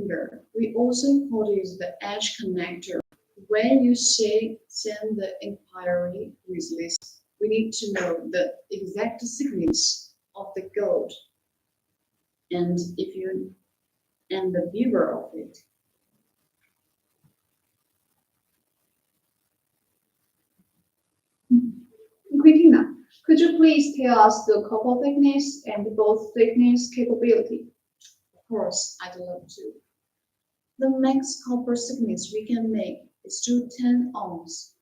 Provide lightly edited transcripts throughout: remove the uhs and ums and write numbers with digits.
finger. We also call it the edge connector. When you send the inquiry with this, we need to know the exact thickness of the gold and the beaver of it. Christina, could you please tell us the copper thickness and both thickness capability? Of course, I'd love to. The max copper thickness we can make is to 10 ohms.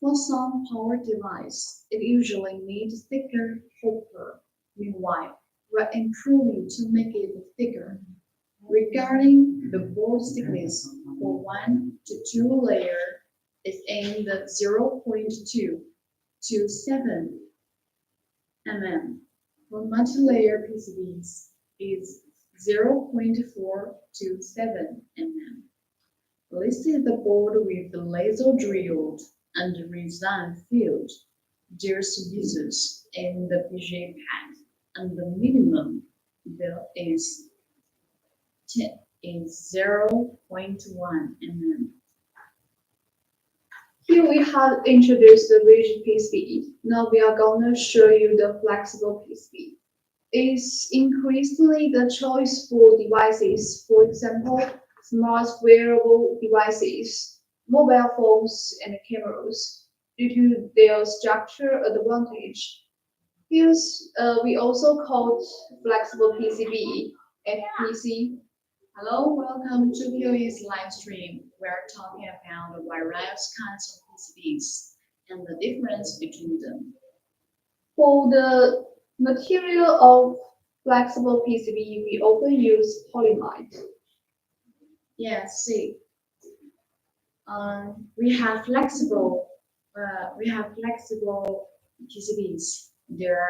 For some power device, it usually needs thicker copper. Meanwhile, we're improving to make it thicker. Regarding the board thickness for 1 to 2 layer is in the 0.2 to 7 mm. For multi-layer PCBs is 0.4 to 7 mm. This is the board with the laser drilled and resin filled. There's users in the PCB pad, and the minimum bill is 0.1 mm. Here we have introduced the rigid PCB. Now we are going to show you the flexible PCB. It's increasingly the choice for devices, for example, smart wearable devices, mobile phones, and cameras, due to their structure advantage. Here's we also call flexible PCB, FPC. Hello, welcome to POE's live stream. We're talking about the various kinds of PCBs and the difference between them. For the material of flexible PCB, we often use polyimide. Yes, see, we have flexible PCBs. Their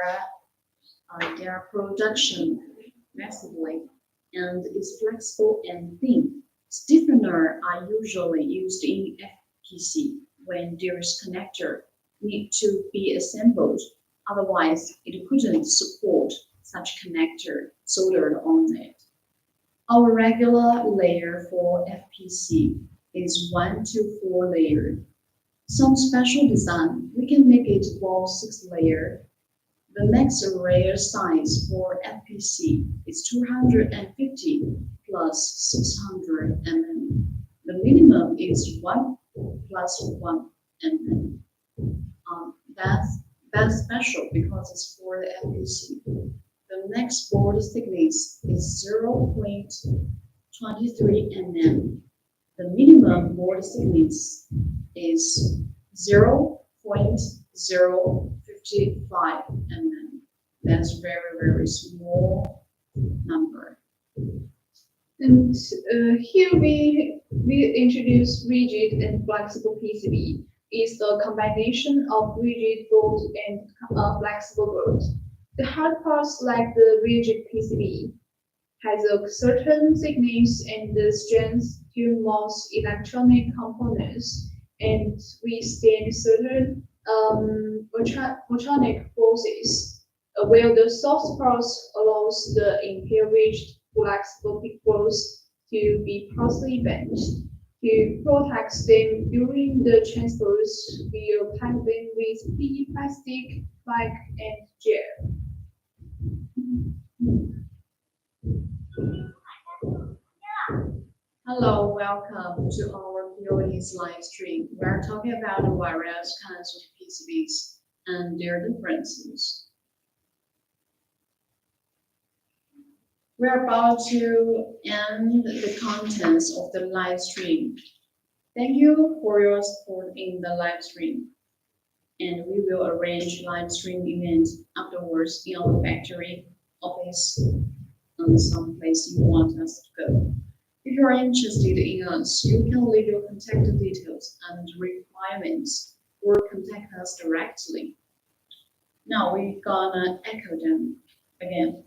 production massively and is flexible and thin. Stiffener are usually used in FPC when there's connector need to be assembled. Otherwise, it couldn't support such connector soldered on it. Our regular layer for FPC is 1 to 4 layer. Some special design, we can make it for 6 layer. The next array size for FPC is 250 plus 600 mm. The minimum is 1 plus 1 mm. That's special because it's for the FPC. The next board thickness is 0.23 mm. The minimum board thickness is 0.055 mm. That's very small number. And here we introduce rigid and flexible PCB. Is the combination of rigid board and flexible board. The hard parts, like the rigid PCB, has a certain thickness and the strength to most electronic components and withstand certain electronic forces, while the soft parts allows the encouraged flexible boards to be partially bent. To protect them during the transfers, we will pack them with PE plastic, flake, and gel. Hello, welcome to our POE's live stream. We're talking about the various kinds of PCBs and their differences. We're about to end the contents of the live stream. Thank you for your support in the live stream. And we will arrange live stream event afterwards in our factory, office, and some place you want us to go. If you are interested in us, you can leave your contact details and requirements or contact us directly. Now we're gonna echo them again.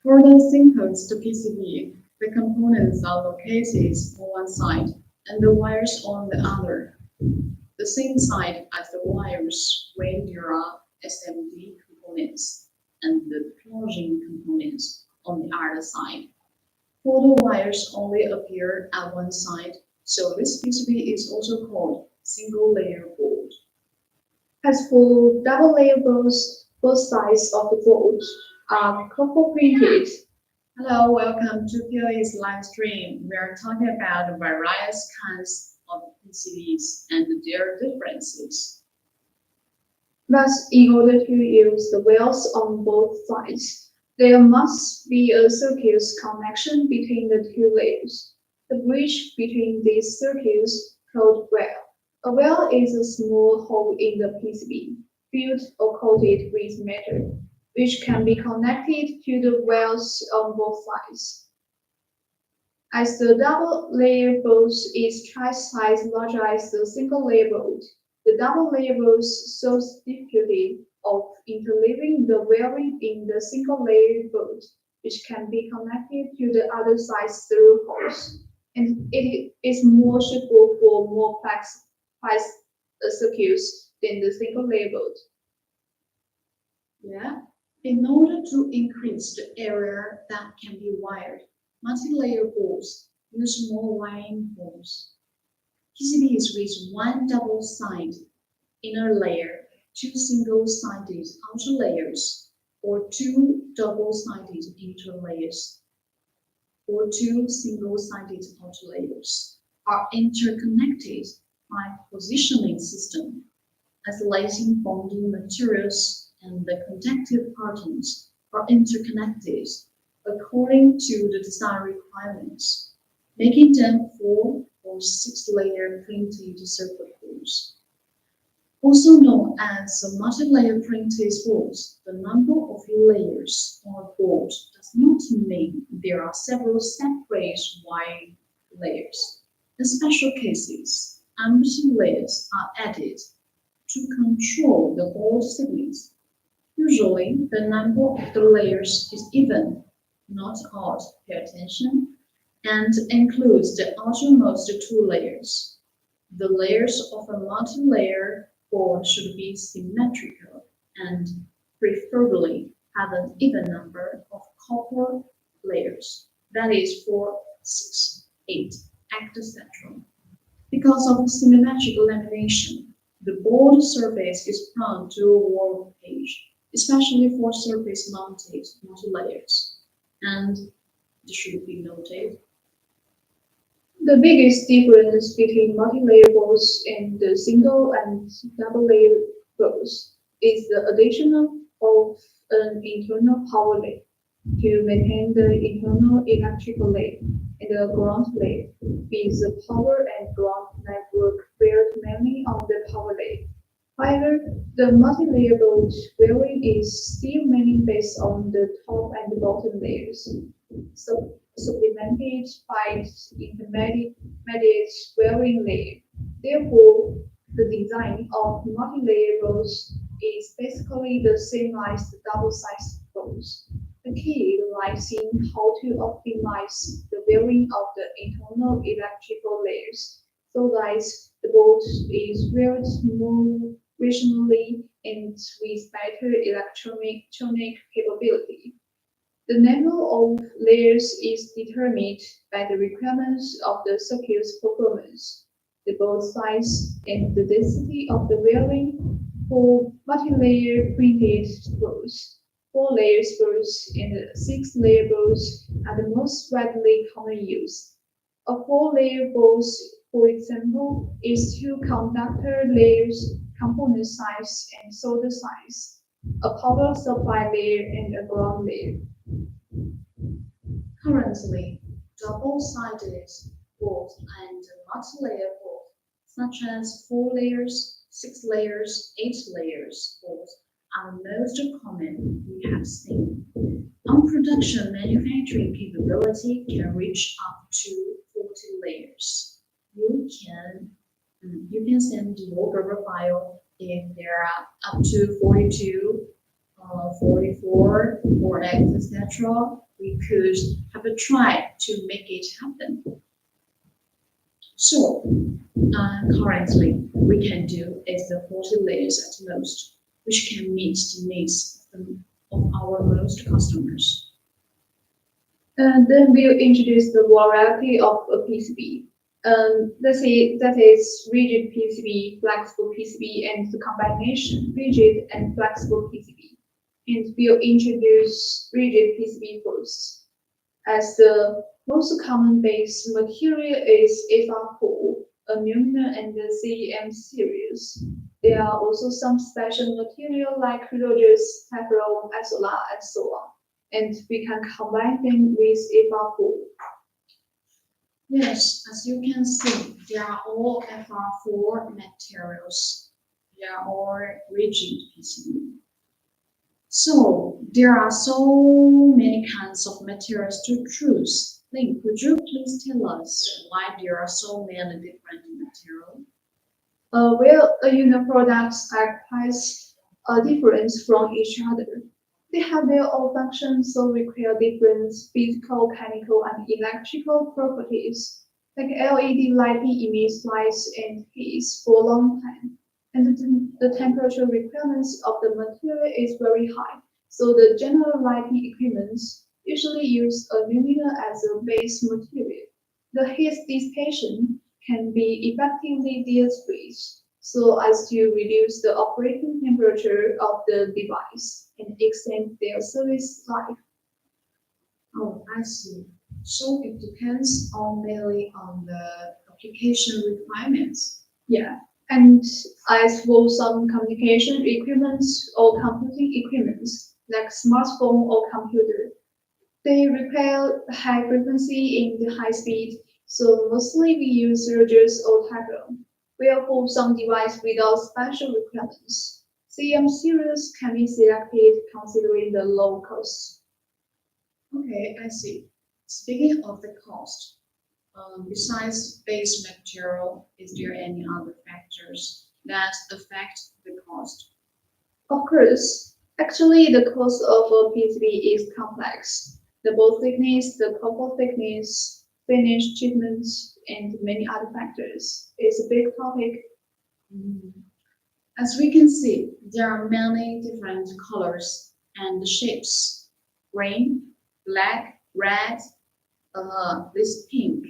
For the simplest PCB, the components are located on one side and the wires on the other. The same side as the wires when there are SMD components and the plugin components on the other side. Photowires only appear at one side, so this PCB is also called single-layer board. As for double layer boards, both sides of the board are copper printed. Hello, welcome to POE's live stream. We are talking about the various kinds of PCBs and their differences. Thus, in order to use the wells on both sides, there must be a circuitous connection between the two layers. The bridge between these circuits called well. A well is a small hole in the PCB, filled or coated with metal, which can be connected to the wells on both sides. As the double-layer board is twice size larger as the single-layer board, the double-layer board solves the difficulty of interleaving the wiring in the single-layer board, which can be connected to the other side through holes, and it is more suitable for more complex circuits than the single-layer board. Yeah. In order to increase the area that can be wired, multi-layer boards use more wiring holes. PCBs with one double-sided inner layer, two single-sided outer layers, or two double-sided inner layers, or two single-sided outer layers, are interconnected by positioning system, isolating bonding materials and the conductive patterns are interconnected according to the design requirements, making them 4 or 6-layer printed circuit boards. Also known as multi-layer printed boards, the number of layers on a board does not mean there are several separate wiring layers. In special cases, empty layers are added to control the board signals. Usually, the number of the layers is even, not odd, pay attention, and includes the outermost 2 layers. The layers of a multi-layer board should be symmetrical and preferably have an even number of copper layers, that is 4, 6, 8, etc. Because of symmetrical lamination, the board surface is prone to warpage, especially for surface-mounted multi-layers, and this should be noted. The biggest difference between multi-layer boards and the single and double-layer boards is the addition of an internal power layer to maintain the internal electrical layer and the ground layer, with the power and ground network built mainly on the power layer. However, the multi-layer board wiring is still mainly based on the top and bottom layers, supplemented by intermediate wiring layer. Therefore, the design of multi-layer boards is basically the same as the double-sized boards. The key lies in how to optimize the wiring of the internal electrical layers so that the board is wired more rationally and with better electronic capability. The number of layers is determined by the requirements of the circuit's performance, the board size, and the density of the wiring. For multi-layer printed boards, 4-layer boards and 6-layer boards are the most widely common use. A 4-layer board, for example, is 2 conductor layers, component size, and solder size, a power supply layer, and a ground layer. Currently, double-sided board and multi-layer board, such as 4 layers, 6 layers, 8 layers boards, are most common we have seen. On production manufacturing capability can reach up to 40 layers. You can send your Gerber file if there are up to 42, 44, or etc. We could have a try to make it happen. So, currently, we can do is the 40 layers at most, which can meet the needs of our most customers. And then we'll introduce the variety of a PCB. That is rigid PCB, flexible PCB, and the combination rigid and flexible PCB. And we'll introduce rigid PCB first. As the most common base material is FR4, aluminum, and the CEM series. There are also some special material like rhodes, teflon, isola, and so on. And we can combine them with FR4. Yes, as you can see, they are all FR4 materials. They are all rigid PCB. So there are so many kinds of materials to choose. Ling, could you please tell us why there are so many different materials? Products are quite different from each other. They have their own functions, so require different physical, chemical, and electrical properties. Like LED lighting emits light and heat for a long time, and the temperature requirements of the material is very high. So the general lighting equipment usually use aluminum as a base material. The heat dissipation can be effectively decreased so as to reduce the operating temperature of the device and extend their service life. Oh, I see. So it depends mainly on the application requirements. Yeah. And as for some communication equipment or computing equipment, like smartphone or computer, they require high frequency in the high speed, so mostly we use rogers or tagger. Where for some device without special requirements, CM series can be selected considering the low cost. Okay, I see. Speaking of the cost, besides base material, is there any other factors that affect the cost? Of course, actually the cost of a PCB is complex. The ball thickness, the copper thickness, finish treatments, and many other factors. It's a big topic. Mm. As we can see, there are many different colors and shapes. Green, black, red, this pink.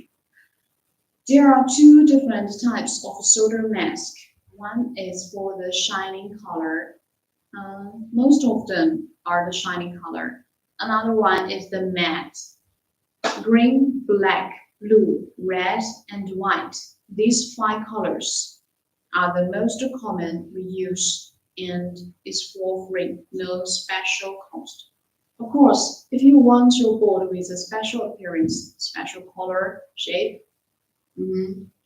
There are two different types of solder mask. One is for the shining color. Most of them are the shining color. Another one is the matte. Green, black, blue, red, and white. These five colors are the most common we use and is for free, no special cost. Of course, if you want your board with a special appearance, special color, shape,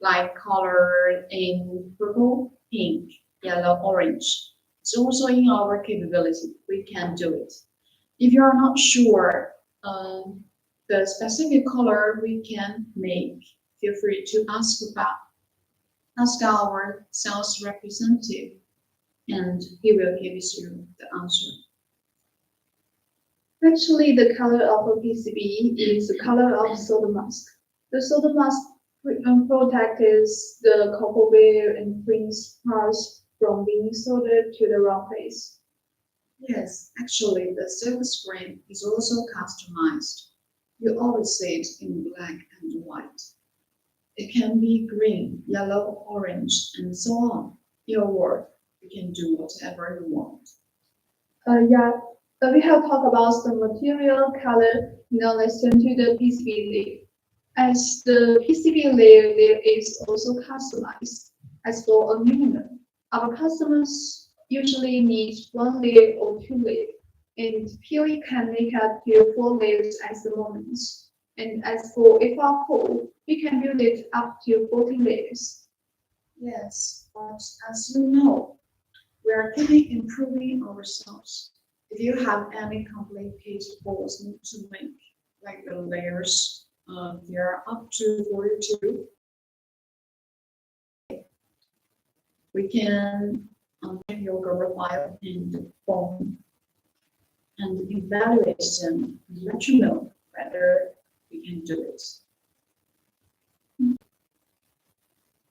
like color in purple, pink, yellow, orange, it's also in our capability. We can do it. If you are not sure the specific color we can make, feel free to ask our sales representative, and he will give you the answer. Actually, the color of a PCB is the color of solder mask. The solder mask protects the copper wire and prevents parts from being soldered to the wrong place. Yes, actually, the silver screen is also customized. You always see it in black and white. It can be green, yellow, orange, and so on. Your word, you can do whatever you want. We have talked about the material color. Now let's turn to the PCB layer. As the PCB layer, there is also customized. As for aluminum, our customers usually need one layer or two layers, and POE can make up to 4 layers at the moment. And as for FR4, we can build it up to 14 layers. Yes, but as you know, we are keeping improving ourselves. If you have any complicated boards need to make, like the layers, they are up to 42. We can check your Google file in the phone and evaluate them and let you know whether we can do it.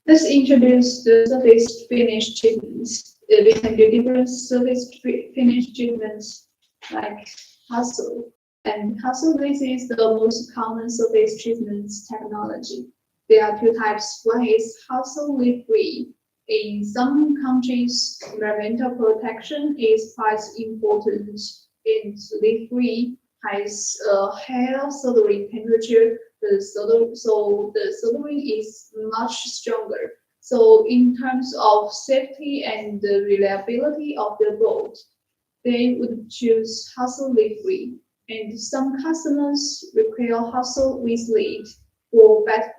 Let's introduce the surface finish treatments. We can do different surface finish treatments like hustle And also, this is the most common surface treatment technology. There are two types. One is hassle-free. In some countries, environmental protection is quite important, and lead-free has a higher soldering temperature. So the soldering is much stronger. So in terms of safety and the reliability of the bolt, they would choose hassle-free. And some customers require hassle with lead for better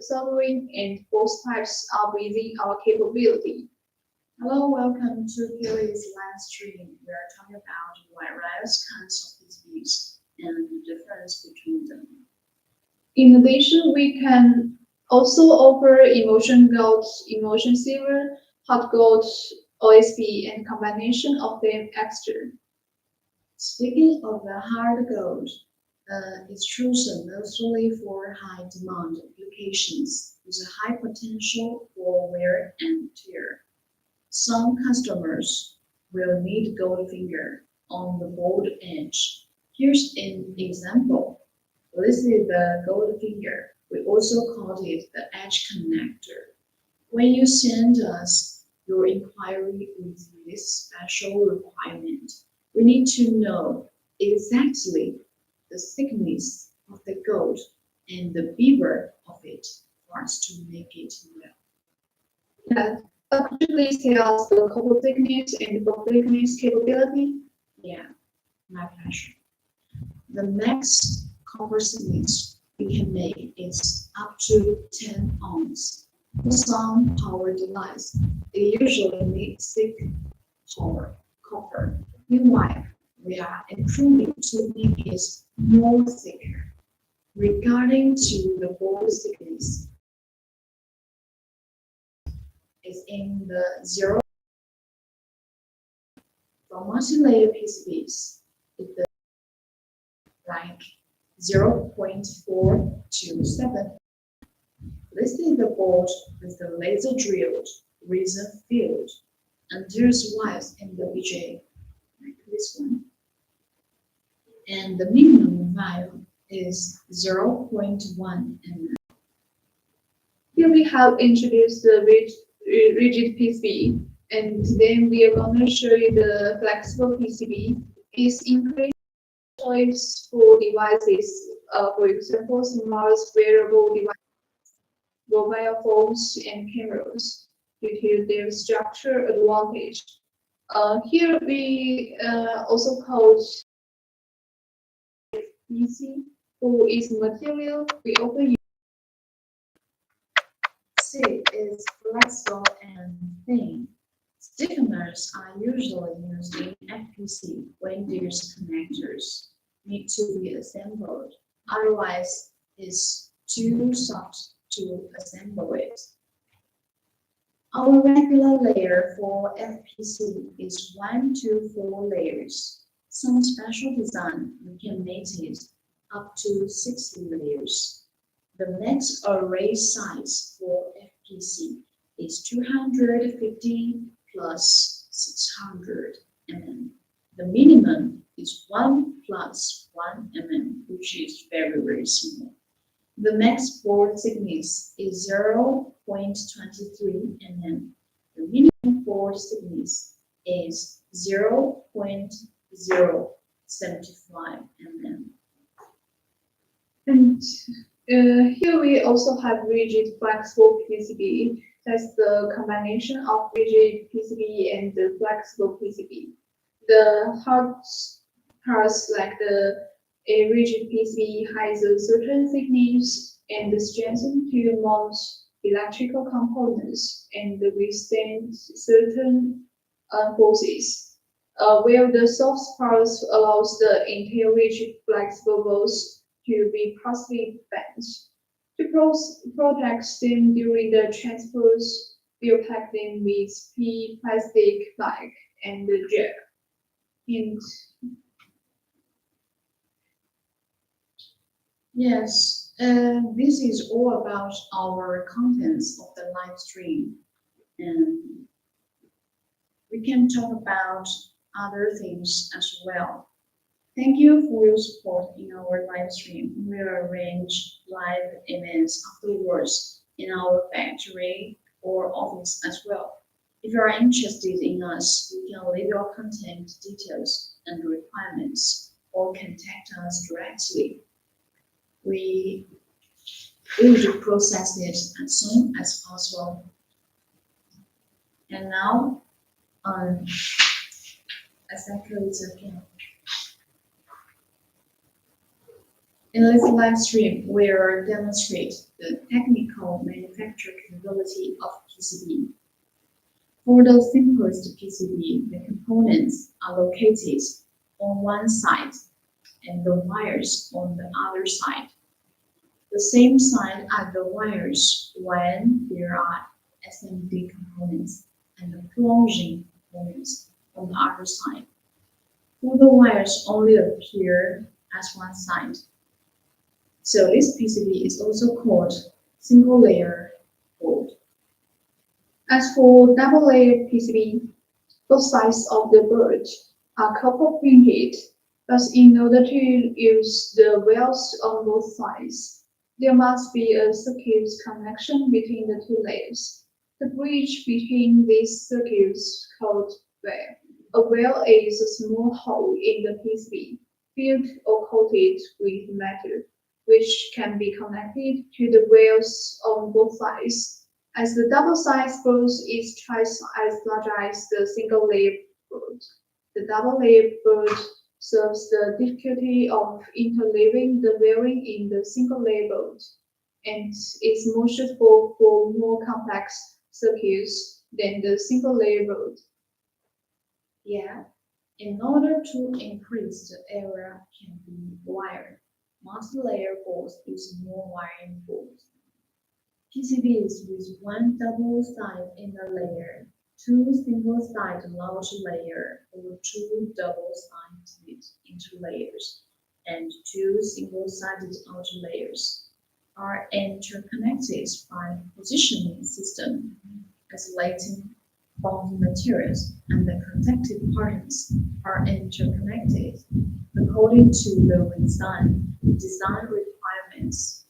soldering, and both types are within our capability. Hello, welcome to Kelly's live stream. We are talking about various kinds of PCBs and the difference between them. In addition, we can also offer emulsion gold, emulsion silver, hot gold, OSB, and combination of them extra. Speaking of the hard gold, it's chosen mostly for high demand applications with a high potential for wear and tear. Some customers will need gold finger on the board edge. Here's an example. This is the gold finger. We also call it the edge connector. When you send us your inquiry with this special requirement, we need to know exactly the thickness of the gold and the beaver of it for us to make it well. Yeah. Could you please tell us the copper thickness and the bond thickness capability? Yeah, my pleasure. The max copper thickness we can make is up to 10 ohms. For some power device, it usually needs thick copper. Meanwhile, we are improving to make it more thicker. Regarding to the board thickness, is in the 0 for multi-layer PCBs. It's like 0.4 to 7. This is the board with the laser drilled resin field, and there's wires in the BJ, like this one. And the minimum value is 0.1 mm. Here we have introduced the rigid PCB, and then we are going to show you the flexible PCB. Is increased choice for devices, for example, smart wearable devices, mobile phones, and cameras, due to their structure advantage. Here we also call PC for its material. We often use C is flexible and thin. Stiffeners are usually used in FPC when these connectors need to be assembled. Otherwise, it's too soft to assemble it. Our regular layer for FPC is 1 to 4 layers. Some special design, we can make it up to 6 layers. The next array size for FPC is 250 plus 600 mm. The minimum is 1 plus 1 mm, which is very, very small. The max board thickness is 0.23 mm. The minimum board thickness is 0.075 mm. And here we also have rigid flexible PCB. That's the combination of rigid PCB and the flexible PCB. The hard parts like a rigid PCB has a certain thickness and strength to mount electrical components and withstand certain forces. Where the soft parts allows the entire rigid flexible bolts to be partially bent. To protect them during the transpose, we'll pack them with plastic bag and gel. And Yes, this is all about our contents of the live stream. And we can talk about other things as well. Thank you for your support in our live stream. We arrange live events afterwards in our factory or office as well. If you are interested in us, you can leave your contact details and requirements or contact us directly. We will process it as soon as possible. And now, um, as I close again. In this live stream, we will demonstrate the technical manufacture capability of PCB. For the simplest PCB, the components are located on one side and the wires on the other side. The same side are the wires when there are SMD components and the plunging components on the other side. For the wires only appear as one side. So this PCB is also called single layer board. As for double layer PCB, both sides of the board are copper printed, but in order to use the wells on both sides, there must be a circuit connection between the two layers. The bridge between these circuits called well. A well is a small hole in the PCB, filled or coated with metal, which can be connected to the wells on both sides. As the double-sided board is twice as large as the single-layer board, the double-layer board serves the difficulty of interleaving the wiring in the single-layer board, and is more suitable for more complex circuits than the single-layer board. Yeah, in order to increase the area can be wired, multi-layer boards use more wiring boards. PCBs with one double side inner layer, two single-side large layer, or two double-sided interlayers, and two single-sided outer layers are interconnected by positioning system, isolating bond materials, and the conductive parts are interconnected according to the design requirements.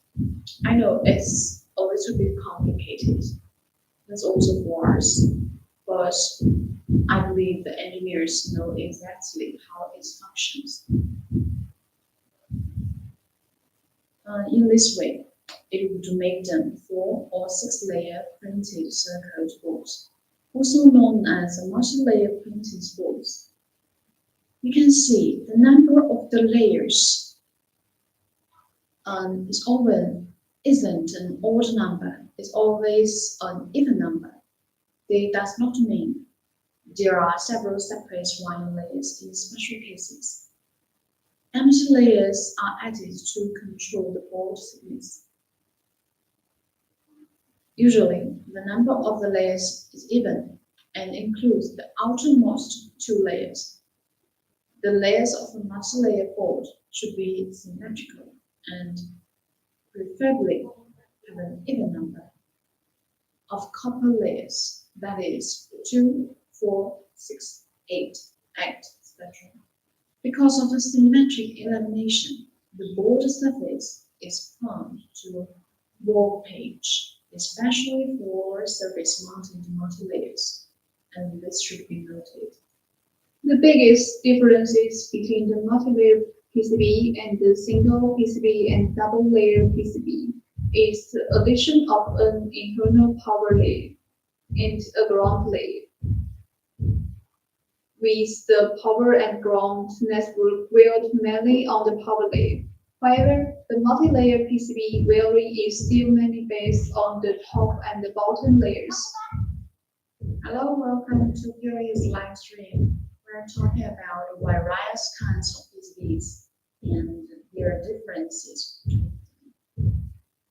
I know it's a little bit complicated. That's also for us, but I believe the engineers know exactly how it functions. In this way, it would make them 4 or 6 layer printed circuit boards, also known as multi-layer printed boards. You can see the number of the layers isn't an odd number, it's always an even number. This does not mean there are several separate wire layers in special cases. Empty layers are added to control the board thickness. Usually, the number of the layers is even and includes the outermost 2 layers. The layers of a multi-layer board should be symmetrical and preferably have an even number of copper layers, that is 2, 4, 6, 8, 8, etc. Because of the symmetric elimination, the board surface is prone to warpage, especially for surface mounted multi-layers, and this should be noted. The biggest differences between the multi-layer PCB and the single PCB and double-layer PCB is the addition of an internal power layer and a ground layer, with the power and ground network wired mainly on the power layer. However, the multi-layer PCB wiring is still mainly based on the top and the bottom layers. Hello, welcome to POE's live stream. We're talking about various kinds of PCBs and their differences between them.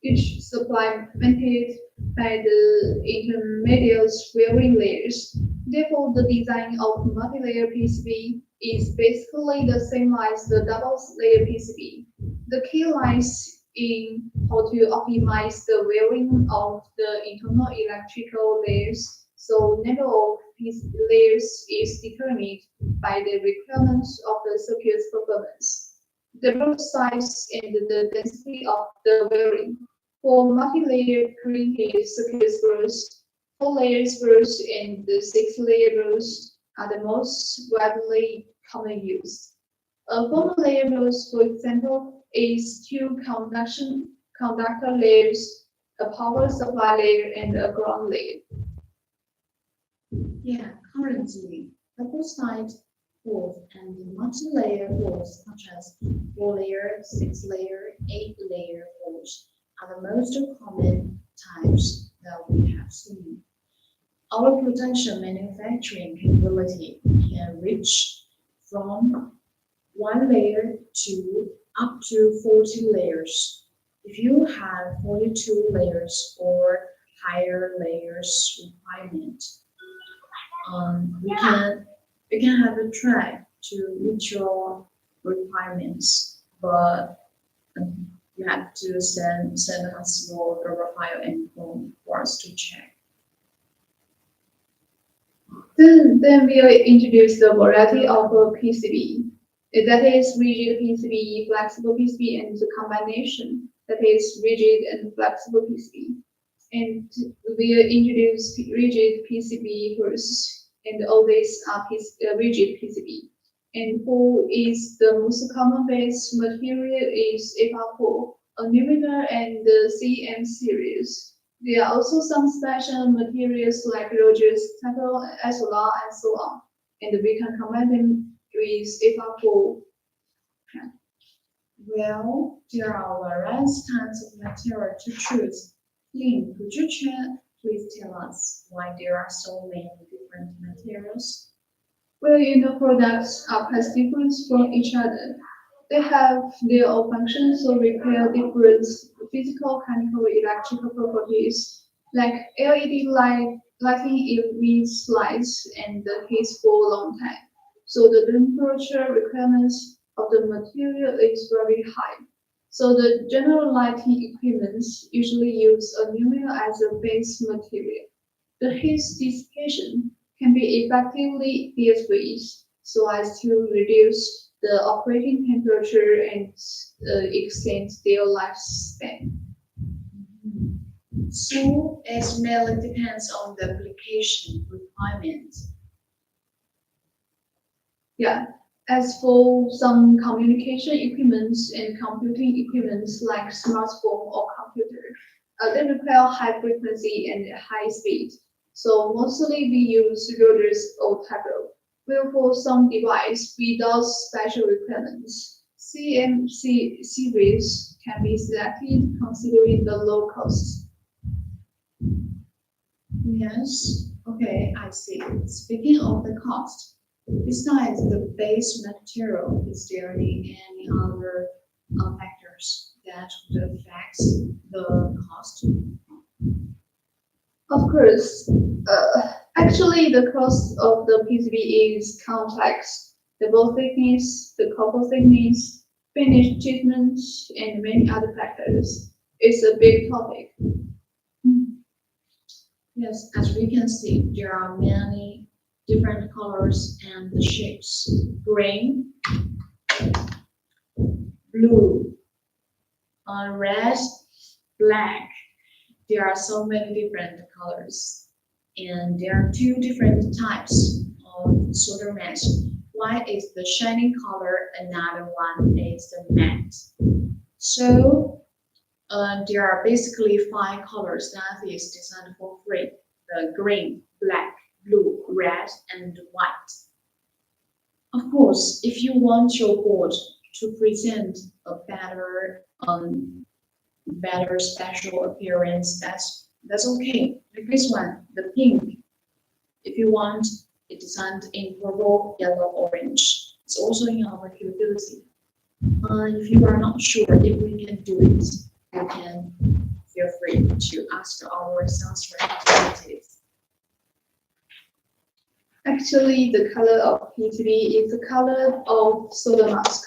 Each supplemented by the intermediate wiring layers. Therefore, the design of multi-layer PCB is basically the same as the double-layer PCB. The key lies in how to optimize the wiring of the internal electrical layers, so number of layers is determined by the requirements of the circuit's performance, the board size, and the density of the wiring. For multi-layer printed circuits bursts, 4 layers bursts and the 6-layer bursts are the most widely commonly used. A formal layer burst, for example, is 2 conductor layers, a power supply layer, and a ground layer. Yeah, currently, double-side boards and multi-layer boards such as 4-layer, 6-layer, 8-layer boards are the most common types that we have seen. Our production manufacturing capability can reach from 1 layer to up to 40 layers. If you have 42 layers or higher layers requirement, we can have a try to meet your requirements, but you have to send us your Google file and form for us to check. Then we'll introduce the variety of a PCB. That is rigid PCB, flexible PCB, and the combination that is rigid and flexible PCB. And we'll introduce rigid PCB first, and all these are rigid PCB. And who is the most common base material is FR4, aluminum, and the CM series. There are also some special materials like Rogers, Tackle, Isolar, and so on. And we can combine them with FR4. Well, there are various kinds of material to choose. Lynn, could you please tell us why there are so many different materials? Well, products are quite different from each other. They have their own functions, so require different physical, chemical, electrical properties, like LED lighting emits lights and the heats for a long time. So the temperature requirements of the material is very high. So the general lighting equipment usually use aluminum as a base material. The heat dissipation can be effectively decreased so as to reduce the operating temperature and extend their lifespan. So it mainly depends on the application requirement. Yeah. As for some communication equipments and computing equipments like smartphone or computer, they require high frequency and high speed. So mostly we use routers or tablet. Well, for some device without special requirements, CMC series can be selected considering the low cost. Yes, okay, I see. Speaking of the cost, besides the base material, is there any other factors that would affect the cost? Of course, actually the cost of the PCB is complex. The board thickness, the copper thickness, finish treatment, and many other factors. It's a big topic. Yes, as we can see, there are many different colors and shapes. Green, blue, red, black. There are so many different colors. And there are 2 different types of solder mask. One is the shining color, another one is the matte. So there are basically 5 colors that is designed for free: the green, black, blue, red, and white. Of course, if you want your board to present a better special appearance, that's okay. Like this one, the pink. If you want it designed in purple, yellow, orange, it's also in our capability. If you are not sure if we can do it, you can feel free to ask our sales representatives. Actually, the color of PCB is the color of solder mask.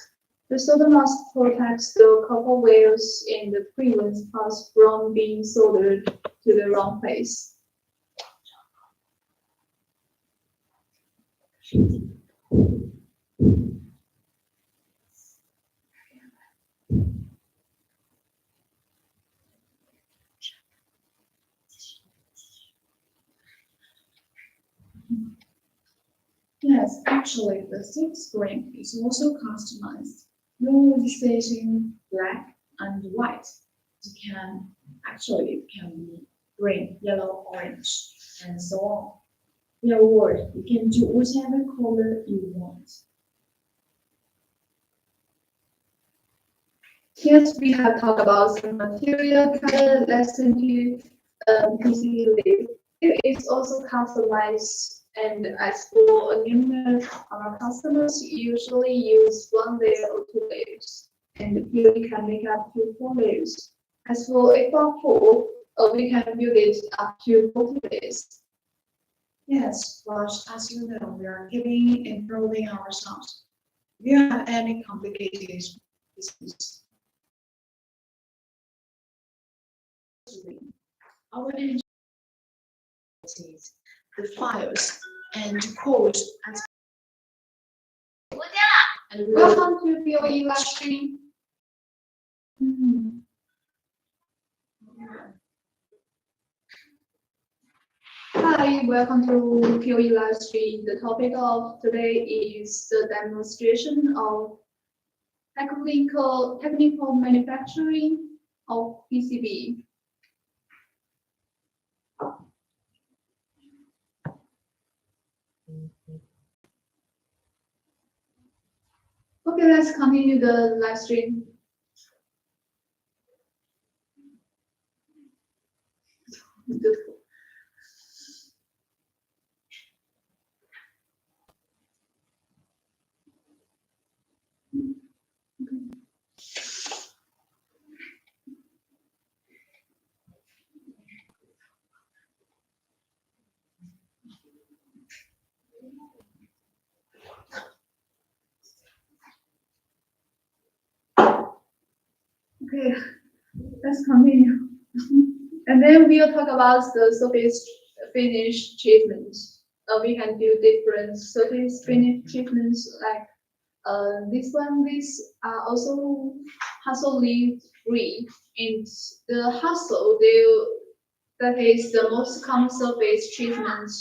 The solder mask protects the copper wires and prevents parts from being soldered to the wrong place. Yes, actually, the silk screen is also customized. You use it in black and white. It can be green, yellow, orange, and so on. In a word, you can do whatever color you want. Yes, we have talked about some material color. Let's into PCB layer. It is also customized, and as for aluminum, our customers usually use one layer or two layers, and here we can make up to four layers. As for A4, we can build it up to 40 layers. Yes, but as you know, we are keeping improving ourselves. If you have any complicated issues, our engineers, the files and code and we will. Welcome to POE live stream. Hi, welcome to POE live stream. The topic of today is the demonstration of technical manufacturing of PCB. Okay, let's continue the live stream. Okay, let's continue. And then we'll talk about the surface finish treatment. We can do different surface finish treatments like this one. These are also hassle free. And the hassle, that is the most common surface treatment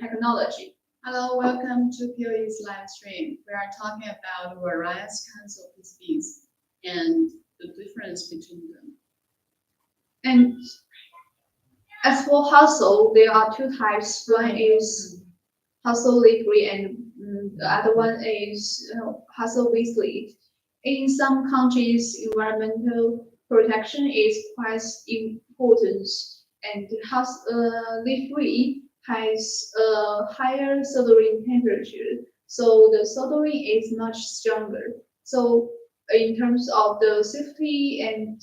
technology. Hello, welcome to POE's live stream. We are talking about various kinds of PCBs and the difference between them. And as for hustle, there are two types. One is hustle free, and the other one is hustle with lead. In some countries, environmental protection is quite important, and lead free has a higher soldering temperature, so the soldering is much stronger. So in terms of the safety and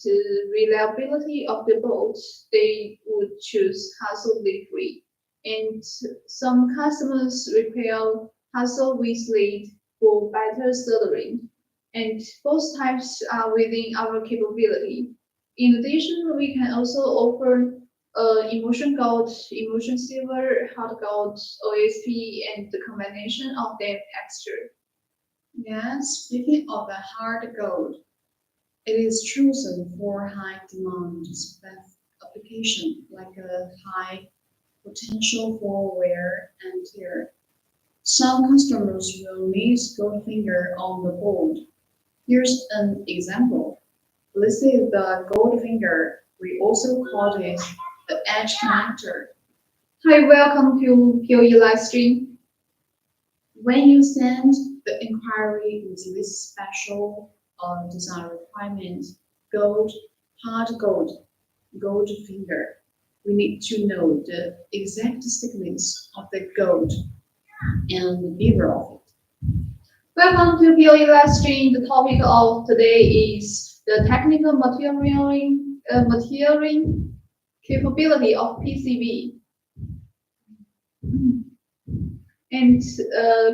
reliability of the bolt, they would choose hassle free. And some customers require hassle with lead for better soldering. And both types are within our capability. In addition, we can also offer emulsion gold, emulsion silver, hot gold, OSP, and the combination of them extra. Yes, speaking of a hard gold, it is chosen for high demand spec application like a high potential for wear and tear. Some customers will need gold finger on the board. Here's an example. This is the gold finger. We also call it the edge connector. Hi, welcome to POE live stream. When you send the inquiry with this special design requirement, gold, hard gold, gold finger, we need to know the exact thickness of the gold and the beaver of it. Welcome to POE live stream. The topic of today is the technical materialing capability of PCB. And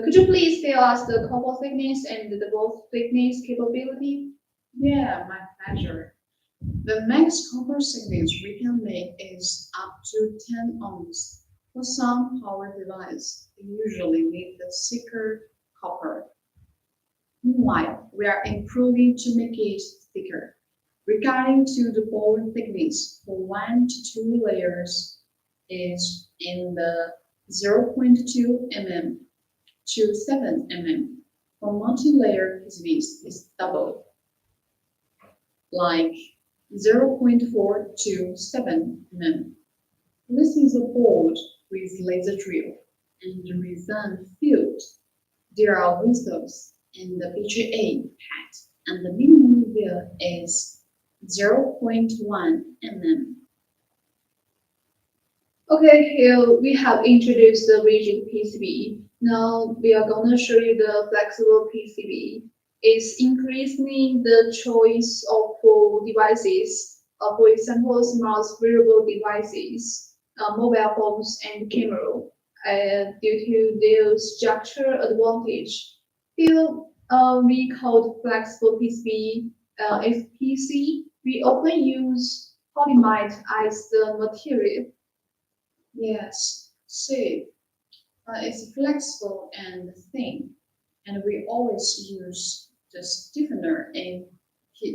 could you please tell us the copper thickness and the bolt thickness capability? Yeah, my pleasure. The max copper thickness we can make is up to 10 ohms. For some power device, they usually need the thicker copper. Meanwhile, we are improving to make it thicker. Regarding to the bond thickness for 1 to 2 layers is in the 0.2 mm to 7 mm. For multi-layer PCBs is double, like 0.4 to 7 mm. This is a board with laser drill and resin filled. There are windows in the BGA pad, and the minimum width is 0.1 mm. Okay, here we have introduced the rigid PCB. Now we are going to show you the flexible PCB. It's increasingly the choice of for devices, for example, smart wearable devices, mobile phones, and camera, due to their structure advantage. Here we call flexible PCB FPC. We often use polyimide as the material. Yes, see, it's flexible and thin, and we always use the stiffener in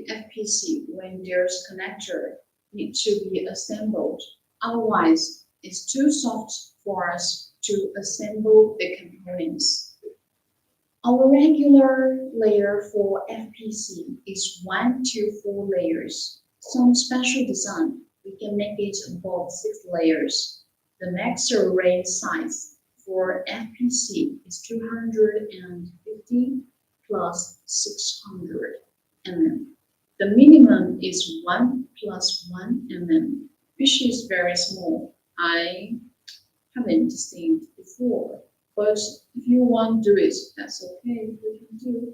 FPC when there's connector need to be assembled. Otherwise, it's too soft for us to assemble the components. Our regular layer for FPC is 1 to 4 layers. Some special design, we can make it above 6 layers. The max array size for FPC is 250 plus 600 mm. The minimum is 1 plus 1 mm, which is very small. I haven't seen it before, but if you want to do it, that's okay, we can do.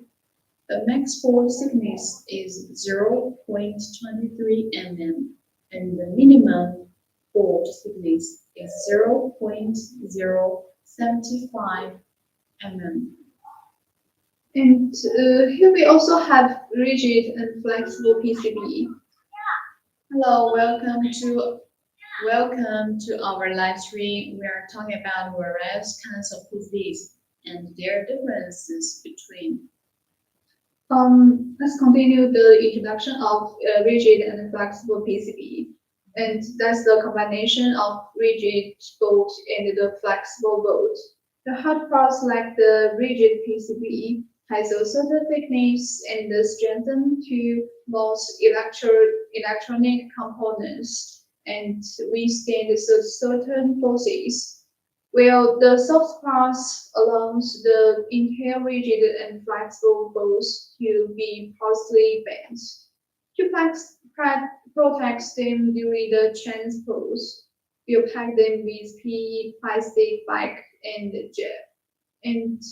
The max board thickness is 0.23 mm, and the minimum board thickness is 0.075 mm. And here we also have rigid and flexible PCB. Hello, welcome to our live stream. We are talking about various kinds of PCBs and their differences between. Let's continue the introduction of rigid and flexible PCB. And that's the combination of rigid bolt and the flexible bolt. The hard parts like the rigid PCB has a certain thickness and the strength to most electronic components and withstand certain forces. While the soft parts allows the entire rigid and flexible bolts to be partially bent. To protect them during the transpose, we'll pack them with PE plastic bag and gel. And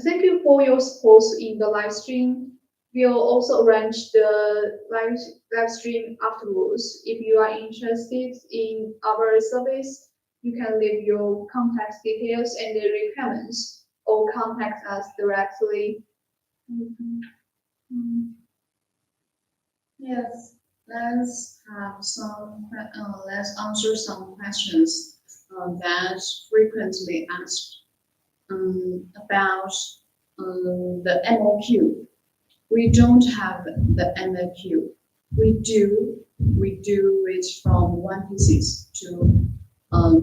thank you for your support in the live stream. We'll also arrange the live stream afterwards. If you are interested in our service, you can leave your contact details and the requirements or contact us directly. Yes, let's answer some questions that frequently asked about the MOQ. We don't have the MOQ. We do it from 1 pieces to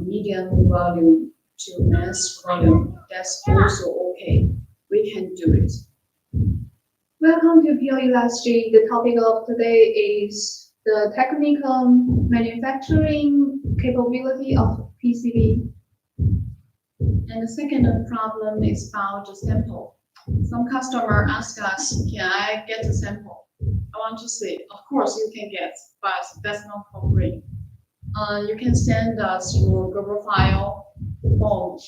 medium volume to mass volume. That's also okay. We can do it. Welcome to POE live stream. The topic of today is the technical manufacturing capability of PCB. And the second problem is about the sample. Some customer ask us, can I get a sample? I want to see. Of course you can get, but that's not for free. You can send us your Google file, form,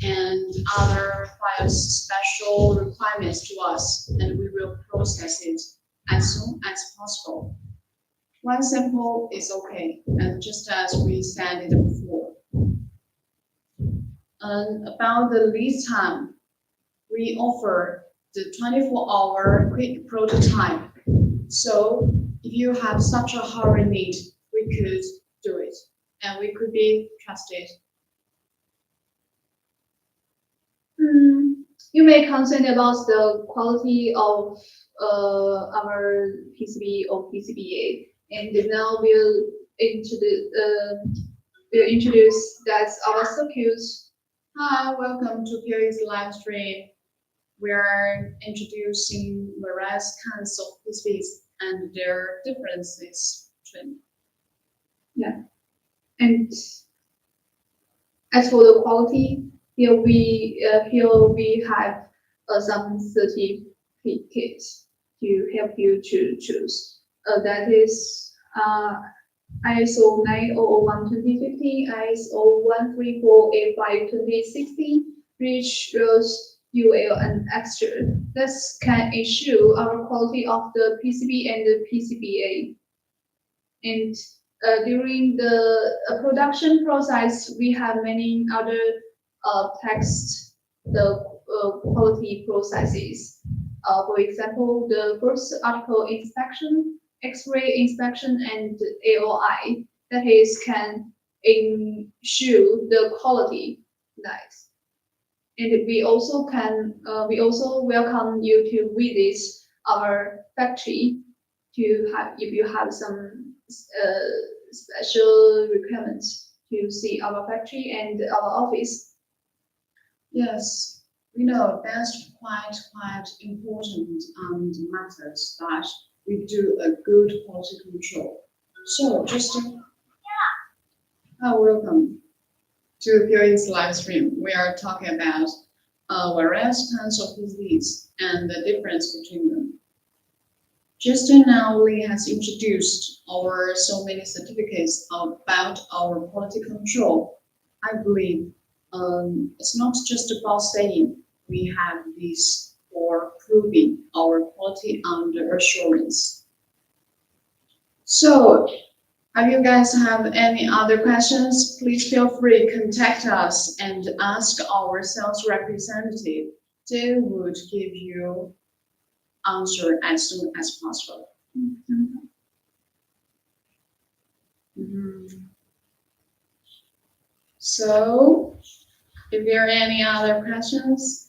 and other files special requirements to us, and we will process it as soon as possible. One sample is okay, and just as we said it before. About the lead time, we offer the 24-hour quick prototype. So if you have such a hurry need, we could do it, and we could be trusted You may concern about the quality of our PCB or PCBA, and now we'll introduce that our circuits. Hi, welcome to POE's live stream. We are introducing various kinds of PCBs and their differences between. And as for the quality, here we have some certificates to help you to choose. That is ISO 9001:2015, ISO 13485:2016, which shows UL and extra. This can ensure our quality of the PCB and the PCBA. And during the production process, we have many other text the quality processes. For example, the first article inspection, X-ray inspection, and AOI. That is can ensure the quality. Nice. And we also welcome you to visit our factory to have if you have some special requirements to see our factory and our office. Yes, we know that's quite important matters that we do a good quality control. So just welcome to POE's live stream. We are talking about various kinds of PCBs and the difference between them. Just now, Lee has introduced our so many certificates about our quality control. I believe it's not just about saying we have these for proving our quality and assurance. So, if you guys have any other questions, please feel free to contact us and ask our sales representative. They would give you answer as soon as possible. So, if there are any other questions,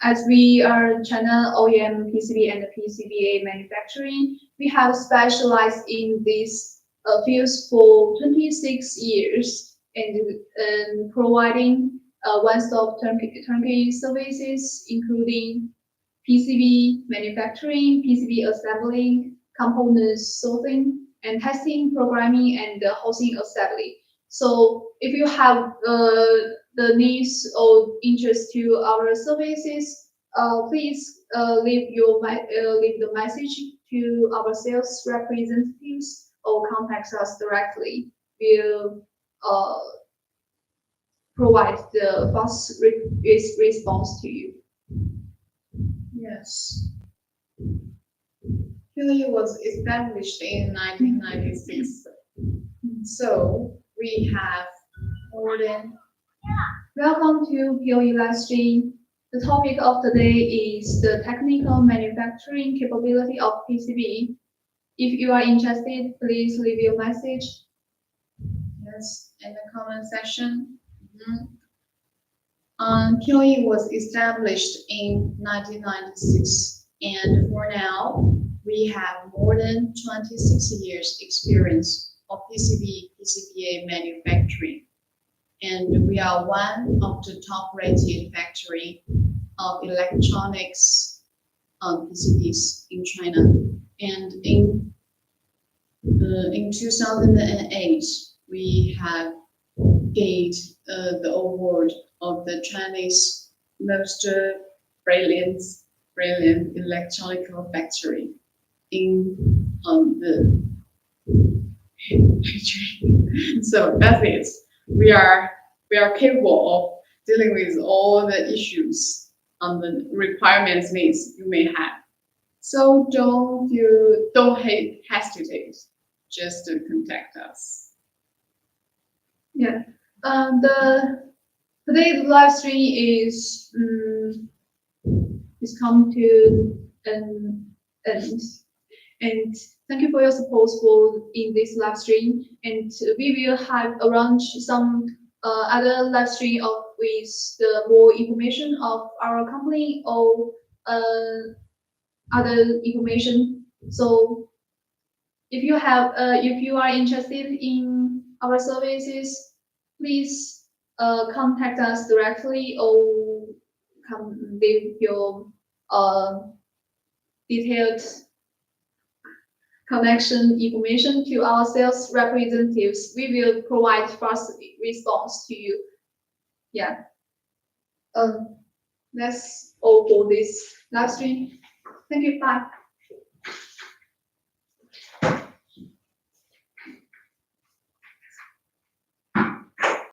As we are China OEM PCB and PCBA manufacturing, we have specialized in these fields for 26 years and providing one-stop turnkey services, including PCB manufacturing, PCB assembling, components sourcing, and testing, programming, and hosting assembly. So if you have the needs or interest to our services, please leave the message to our sales representatives or contact us directly. We'll provide the fast response to you. yes. POE was established in 1996. So we have more than. Welcome to POE live stream. The topic of the day is the technical manufacturing capability of PCB. If you are interested, please leave your message. Yes, in the comment section. POE was established in 1996, and for now, we have more than 26 years experience of PCB, PCBA manufacturing. And we are one of the top-rated factory of electronics PCBs in China. And in 2008, we have gained the award of the Chinese most brilliant electronic factory in the factory. So that's it. We are capable of dealing with all the issues and the requirements needs you may have. So don't hesitate. Just to contact us. Yeah. Today's live stream is come to an end. And thank you for your support for in this live stream. And we will have arrange some other live stream of with the more information of our company or other information. So if you are interested in our services, please contact us directly or come with your uh, detailed connection information to our sales representatives. We will provide fast response to you. Yeah. That's all for this live stream. Thank you. Bye.